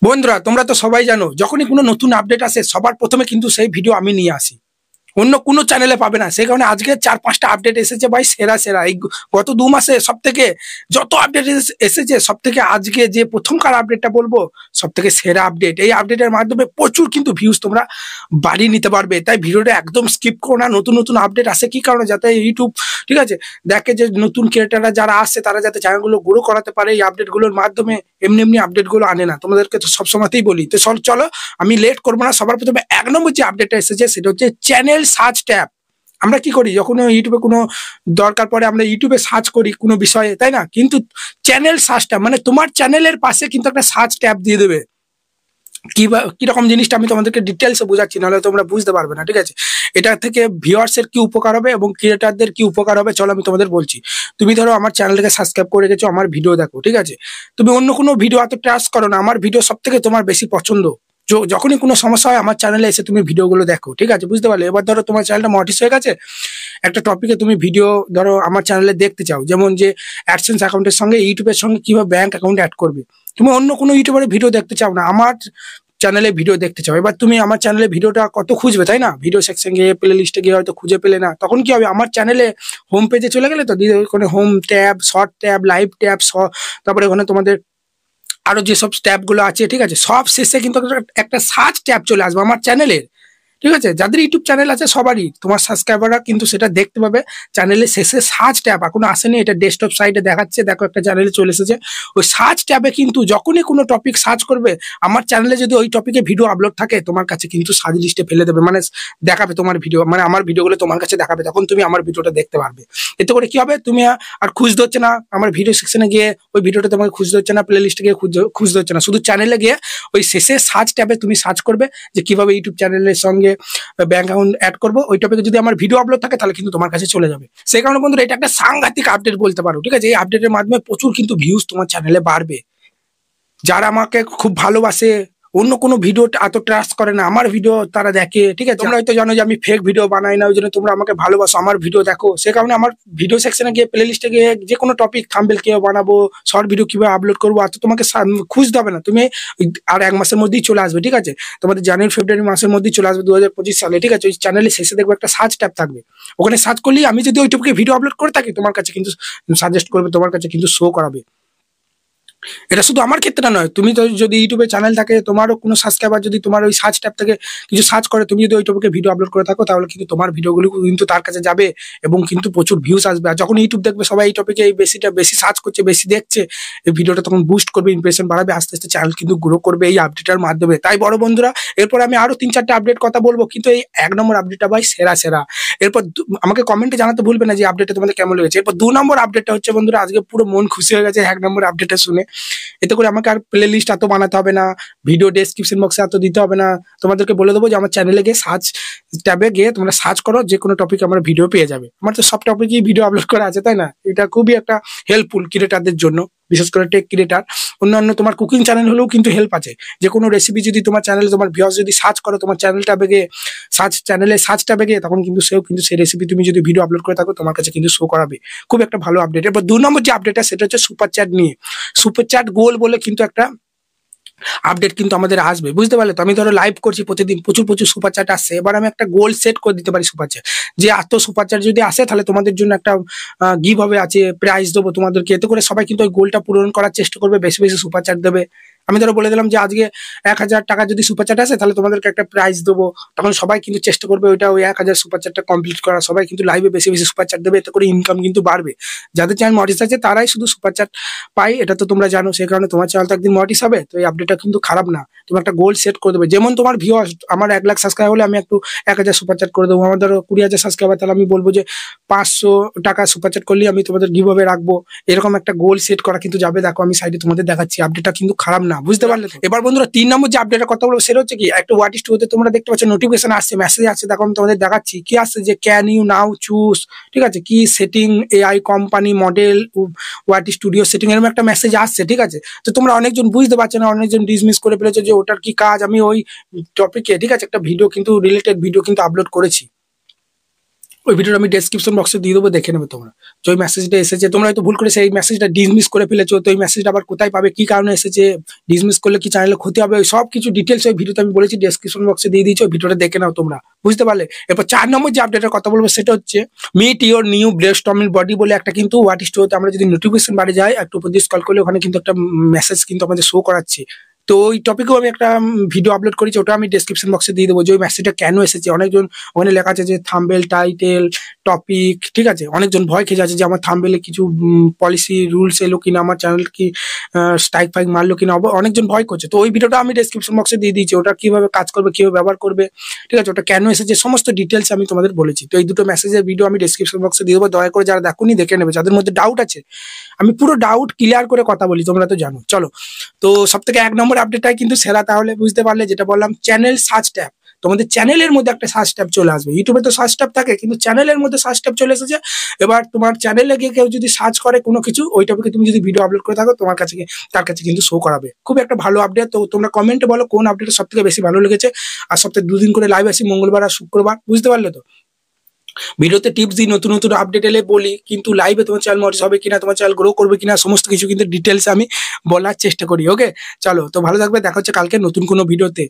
বন্ধুরা তোমরা তো সবাই জানো যখনই কোনো নতুন আপডেট আসে সবার প্রথমে কিন্তু সেই ভিডিও আমি নিয়ে আসি। অন্য কোনো চ্যানেলে পাবে না। সেই কারণে আজকে 4-5টা আপডেট এসেছে ভাই, সেরা সেরা। এই গত 2 মাসে সব থেকে যত আপডেট এসেছে সব থেকে আজকে যে প্রথমকার আপডেটটা বলবো সব থেকে সেরা আপডেট। এই আপডেটের মাধ্যমে প্রচুর কিন্তু ভিউজ তোমরা বাড়িয়ে নিতে পারবে। তাই ভিডিওটা একদম স্কিপ করো না। নতুন নতুন আপডেট আসে কি কারণে, যাতে ইউটিউব ঠিক আছে দেখে যে নতুন ক্রিয়েটাররা যারা আসছে তারা যাতে চ্যানেলগুলো গ্রো করাতে পারে এই আপডেটগুলোর মাধ্যমে। এমনি এমনি আপডেটগুলো আনে না, তোমাদেরকে তো সবসময়তেই বলি। তো চলো আমি লেট করবো না। সবার প্রথমে 1 নম্বর যে আপডেটটা এসেছে সেটা হচ্ছে চ্যানেল সার্চ ট্যাব। আমরা কি করি যখন ইউটিউবে কোনো দরকার পড়ে আমরা ইউটিউবে সার্চ করি কোনো বিষয়ে, তাই না? কিন্তু চ্যানেল সার্চ ট্যাব মানে তোমার চ্যানেলের পাশে কিন্তু একটা সার্চ ট্যাব দিয়ে দেবে। কিরকম জিনিসটা আমি তোমাদেরকে ডিটেলসে বোঝাচ্ছি, নাহলে তোমরা বুঝতে পারবে না, ঠিক আছে? এটা থেকে ভিউয়ার্সের কি উপকার হবে এবং ক্রিয়েটারদের কি উপকার হবে চলো আমি তোমাদের বলছি। তুমি ধরো আমার চ্যানেলটাকে সাবস্ক্রাইব করে রেখেছো, আমার ভিডিও দেখো, ঠিক আছে? তুমি অন্য কোনো ভিডিও এত ট্রাস্ট করো না, আমার ভিডিও সব থেকে তোমার বেশি পছন্দ। যখনই কোনো সমস্যা হয় আমার চ্যানেলে এসে তুমি ভিডিওগুলো দেখো, ঠিক আছে? বুঝতে পারলে? এবার ধরো তোমার চ্যানেলটা মনিটাইজ হয়ে গেছে, একটা টপিকে তুমি ভিডিও ধরো আমার চ্যানেলে দেখতে চাও, যেমন যে অ্যাডসেন্স অ্যাকাউন্টের সঙ্গে ইউটিউবের সঙ্গে কিভাবে ব্যাংক অ্যাকাউন্ট অ্যাড করবে। তুমি অন্য কোনো ইউটিউবারের ভিডিও দেখতে চাও না, আমার চ্যানেলে ভিডিও দেখতে চাও। এবার তুমি আমার চ্যানেলে ভিডিওটা কত খুঁজবে, তাই না? ভিডিও সেকশন গিয়ে প্লে লিস্টে গিয়ে হয়তো খুঁজে পেলে না, তখন কি হবে? আমার চ্যানেলে হোম পেজে চলে গেলে তো ওখানে home tab, short tab, live tab, তারপরে ওখানে তোমাদের আরো যেসব ট্যাব গুলো আছে, ঠিক আছে, সব শেষে কিন্তু একটা সার্চ ট্যাব চলে আসবে আমার চ্যানেলের, ঠিক আছে? যাদের ইউটিউব চ্যানেল আছে সবারই, তোমার সাবস্ক্রাইবাররা কিন্তু সেটা দেখতে পাবে। চ্যানেলের শেষে সার্চ ট্যাব এখনো আসেনি, এটা ডেস্কটপ সাইডে দেখাচ্ছে, দেখো একটা চ্যানেলে চলে এসেছে। ওই সার্চ ট্যাবে কিন্তু যখনই কোনো টপিক সার্চ করবে আমার চ্যানেলে যদি ওই টপিকে ভিডিও আপলোড থাকে তোমার কাছে কিন্তু সার্চ লিস্টে ফেলে দেবে, মানে দেখাবে তোমার ভিডিও, মানে আমার ভিডিওগুলো তোমার কাছে দেখাবে, তখন তুমি আমার ভিডিওটা দেখতে পারবে। এতে করে কি হবে, তুমি আর খুঁজতে হচ্ছে না আমার ভিডিও সেকশনে গিয়ে ওই ভিডিওটা তোমাকে খুঁজতে হচ্ছে না, প্লে লিস্টে গিয়ে খুঁজতে হচ্ছে না, শুধু চ্যানেলে গিয়ে ওই শেষে সার্চ ট্যাবে তুমি সার্চ করবে যে কিভাবে ইউটিউব চ্যানেলের সঙ্গে ব্যাংক অ্যাকাউন্ট অ্যাড করবো। ওই টপিকে যদি আমার ভিডিও আপলোড থাকে তাহলে কিন্তু তোমার কাছে চলে যাবে। সেই কারণে বন্ধুরা এটা একটা সাংঘাতিক আপডেট বলতে পারো, ঠিক আছে? এই আপডেটের মাধ্যমে প্রচুর কিন্তু ভিউজ তোমার চ্যানেলে বাড়বে। যারা আমাকে খুব ভালোবাসে, অন্য কোনো ভিডিও এত ট্রাস্ট করে না, আমার ভিডিও তারা দেখে, ঠিক আছে? তোমরা হয়তো জানো যে আমি ফেক ভিডিও বানাই না, ওই জন্য তোমরা আমাকে ভালোবাসো, আমার ভিডিও দেখো। সে কারণে আমার ভিডিও সেকশনে গিয়ে প্লে লিস্টে গিয়ে যে কোনো টপিক, থাম্বনেল কিভাবে বানাবো, শর্ট ভিডিও কিভাবে আপলোড করবো, আর তো তোমাকে খুঁজতে হবে না, তুমি আর 1 মাসের মধ্যেই চলে আসবে, ঠিক আছে? তোমাদের জানুয়ারি ফেব্রুয়ারি মাসের মধ্যেই চলে আসবে 2025 সালে, ঠিক আছে? ওই চ্যানেলের শেষে দেখবে একটা সার্চ ট্যাব থাকবে, ওখানে সার্চ করলেই আমি যদি ওই টপিকে ভিডিও আপলোড করে থাকি তোমার কাছে কিন্তু সাজেস্ট করবে, তোমার কাছে কিন্তু শো করাবে। এটা শুধু আমার ক্ষেত্রে নয়, তুমি তো যদি ইউটিউবে চ্যানেল থাকে, তোমারও কোনো সাবস্ক্রাইবার যদি তোমার ওই সার্চ ট্যাব থেকে কিছু সার্চ করে, তুমি যদি ওই টপিকে ভিডিও আপলোড করে থাকো তাহলে কিন্তু তোমার ভিডিওগুলো কিন্তু তার কাছে যাবে এবং কিন্তু প্রচুর ভিউজ আসবে। আর যখন ইউটিউব দেখবে সবাই এই টপিকে বেশি সার্চ করছে, বেশি দেখছে, এই ভিডিওটা তখন বুস্ট করবে, ইমপ্রেশন বাড়াবে, আস্তে আস্তে চ্যানেল কিন্তু গ্রো করবে এই আপডেটের মাধ্যমে। তাই বড় বন্ধুরা, এরপর আমি আরো 3-4টা আপডেট কথা বলবো, কিন্তু এই 1 নম্বর আপডেটটা ভাই সেরা সেরা। এরপর আমাকে কমেন্টে জানাতে ভুলবে না যে আপডেটটা তোমাদের কেমন লেগেছে। এরপর 2 নম্বর আপডেটটা হচ্ছে বন্ধুরা, আজকে পুরো মন খুশি হয়ে গেছে 1 নম্বর আপডেটটা শুনে। এতে করে আমাকে আর প্লে লিস্ট এত বানাতে হবে না, ভিডিও ডেসক্রিপশন বক্সে এত দিতে হবে না। তোমাদেরকে বলে দেবো যে আমার চ্যানেলে গিয়ে সার্চ ট্যাবে গিয়ে তোমরা সার্চ করো, যে কোনো টপিক আমার ভিডিও পেয়ে যাবে। আমার তো সব টপিকই ভিডিও আপলোড করা আছে, তাই না? এটা খুবই একটা হেল্পফুল ক্রিয়েটারদের জন্য, বিশেষ করে টেক ক্রিয়েটার। অন্যান্য তোমার কুকিং চ্যানেল হলেও কিন্তু হেল্প আছে। যে কোনো রেসিপি যদি তোমার চ্যানেলে তোমার ভিউয়ার্স যদি সার্চ করো তোমার চ্যানেল ট্যাবে গিয়ে, সার্চ ট্যাবে গিয়ে, তখন কিন্তু সেও কিন্তু সেই রেসিপি তুমি যদি ভিডিও আপলোড করে থাকো তোমার কাছে কিন্তু শো করাবে। খুব একটা ভালো আপডেট। এরপর 2 নম্বর যে আপডেটটা সেটা হচ্ছে সুপার চ্যাট নিয়ে। সুপার চ্যাট গোল বলে কিন্তু একটা আপডেট কিন্তু আমাদের আসবে, বুঝতে পারলে তো? আমি ধরো লাইভ করছি প্রতিদিন, প্রচুর প্রচুর সুপার চ্যাট আসছে। এবার আমি একটা গোল সেট করে দিতে পারি সুপার চ্যাট, যে এত সুপার চ্যাট যদি আসে তাহলে তোমাদের জন্য একটা গিভ হবে আছে, প্রাইজ দেবো তোমাদেরকে। এতে করে সবাই কিন্তু ওই গোলটা পূরণ করার চেষ্টা করবে, বেশি বেশি সুপার চ্যাট দেবে। আমি ধরো বলে দিলাম যে আজকে 1000 টাকা যদি সুপার চ্যাট আসে তাহলে তোমাদেরকে একটা প্রাইজ দেবো, তখন সবাই কিন্তু চেষ্টা করবে ওইটা ওই 1000 সুপার চ্যাটটা কমপ্লিট করা। সবাই কিন্তু লাইভে বেশি বেশি সুপার চ্যাট দেবে, এতে করে ইনকাম কিন্তু বাড়বে। যাদের চ্যানেল মনিটাইজ আছে তারাই শুধু সুপার চ্যাট পাই, এটা তো তোমরা জানো। সেই কারণে তোমার চ্যানেল তো একদিন মনিটাইজ হবে, তো এই আপডেটটা কিন্তু খারাপ না। তুমি একটা গোল সেট করে দেবে, যেমন তোমার ভিউয়ার্স, আমার 1 লাখ সাবস্ক্রাইবার হলে আমি একটু 1000 সুপার চ্যাট করে দেবো। আমার ধরো 20,000 সাবস্ক্রাইবার, তাহলে আমি বলবো যে 500 টাকা সুপার চ্যাট করলে আমি তোমাদের গিভ হবে রাখবো। এরকম একটা গোল সেট করা কিন্তু যাবে। দেখো আমি সাইডে তোমাদের দেখাচ্ছি, আপডেটটা কিন্তু খারাপ না, বুঝতে পারলে? এবার বন্ধুরা 3 নম্বর যে আপডেটের কথা বলবো সেটা হচ্ছে কি, একটা হোয়াট ইস টুতে তোমরা দেখতে পাচ্ছ নোটিফিকেশন আসছে, মেসেজ আসছে। দেখো আমি তোমাদের দেখাচ্ছি কি আসছে, যে ক্যান ইউ নাও চুজ, ঠিক আছে, কি setting AI company model what studio setting, এরকম একটা মেসেজ আসছে, ঠিক আছে? তো তোমরা অনেকজন বুঝতে পারছো না, অনেকজন ডিসমিস করে ফেলেছো যে ওটার কি কাজ। আমি ওই টপিকে, ঠিক আছে, একটা ভিডিও কিন্তু রিলেটেড ভিডিও কিন্তু আপলোড করেছি। ওই ভিডিওটা আমি ডেসক্রিপশন বক্সে দিয়ে দেবো, দেখে নেবে তোমরা। যে ওই মেসেজটা এসেছে, তোমরা হয়তো ভুল করে সেই মেসেজটা ডিসমিস করে ফেলেছো, তো ওই মেসেজটা আবার কোথায় পাবে, কি কারণে এসেছে, ডিসমিস করলে কি চ্যানেলে ক্ষতি হবে, ওই সব কিছু ডিটেলস ওই ভিডিওতে আমি বলেছি, ডেসক্রিপশন বক্সে দিয়ে দিয়েছি, ওই ভিডিওটা দেখে নাও তোমরা, বুঝতে পারলে। এরপর 4 নম্বর যে আপডেটের কথা বলবো সেটা হচ্ছে মিট ইওর নিউ ব্রেস্টমিং বডি বলে একটা কিন্তু হোয়াট স্টোরিতে আমরা যদি নোটিফিকেশন বাড়ে যাই, একটু উপর দিয়ে স্ক্রল করলে ওখানে কিন্তু একটা মেসেজ কিন্তু আমাদের শো করাচ্ছে। তো ওই টপিকেও আমি একটা ভিডিও আপলোড করেছি, ওটা আমি ডেসক্রিপশন বক্সে দিয়ে দেবো, যে ওই মেসেজটা কেন এসেছে। অনেকজন ওখানে লেখা আছে যে থাম্বনেল, টাইটেল, টপিক, ঠিক আছে, অনেকজন ভয় খেয়ে যাচ্ছে যে আমার থাম্বনেলে কিছু পলিসি রুলস এলো কিনা, আমার চ্যানেল কি স্ট্রাইক ফাইক মারলো কিনা, অনেকজন ভয় করছে। তো ওই ভিডিওটা আমি ডেসক্রিপশন বক্সে দিয়ে দিয়েছি, ওটা কিভাবে কাজ করবে, কিভাবে ব্যবহার করবে, ঠিক আছে, ওটা কেন এসেছে, সমস্ত ডিটেলস আমি তোমাদের বলেছি। তো এই দুটো মেসেজের ভিডিও আমি ডেসক্রিপশন বক্সে দিয়ে দেবো, দয়া করে যারা দেখুনি দেখে নেবে, যাদের মধ্যে ডাউট আছে। আমি পুরো ডাউট ক্লিয়ার করে কথা বলি, তোমরা তো জানো। চলো, তো সব থেকে 1 নম্বর আপডেটটাই কিন্তু সেরা, তাহলে বুঝতে পারলে, যেটা বললাম চ্যানেল সার্চ ট্যাব। তোমাদের চ্যানেলের মধ্যে একটা সার্চ ট্যাব চলে আসবে, ইউটিউবে তো সার্চ ট্যাব থাকে, কিন্তু চ্যানেলের মধ্যে সার্চ ট্যাব চলে এসেছে। এবার তোমার চ্যানেলে গিয়ে কেউ যদি সার্চ করে কোনো কিছু, ওই টপিকে তুমি যদি ভিডিও আপলোড করে থাকো, তোমার কাছে তার কাছে কিন্তু শো করাবে। খুব একটা ভালো আপডেট। তো তোমরা কমেন্টে বলো কোন আপডেটটা সব থেকে বেশি ভালো লেগেছে। আর সপ্তাহে 2 দিন করে লাইভ আসি, মঙ্গলবার আর শুক্রবার, বুঝতে পারলে তো। ভিডিওতে টিপস দিই, নতুন নতুন আপডেট এলে বলি, কিন্তু লাইভে তোমার চ্যানেল মনিটাইজ হবে কিনা, তোমার চ্যানেল গ্রো করবে কিনা, সমস্ত কিছু কিন্তু ডিটেলস আমি বলার চেষ্টা করি। ওকে, চলো, তো ভালো থাকবে, দেখা হচ্ছে কালকে নতুন কোনো ভিডিওতে।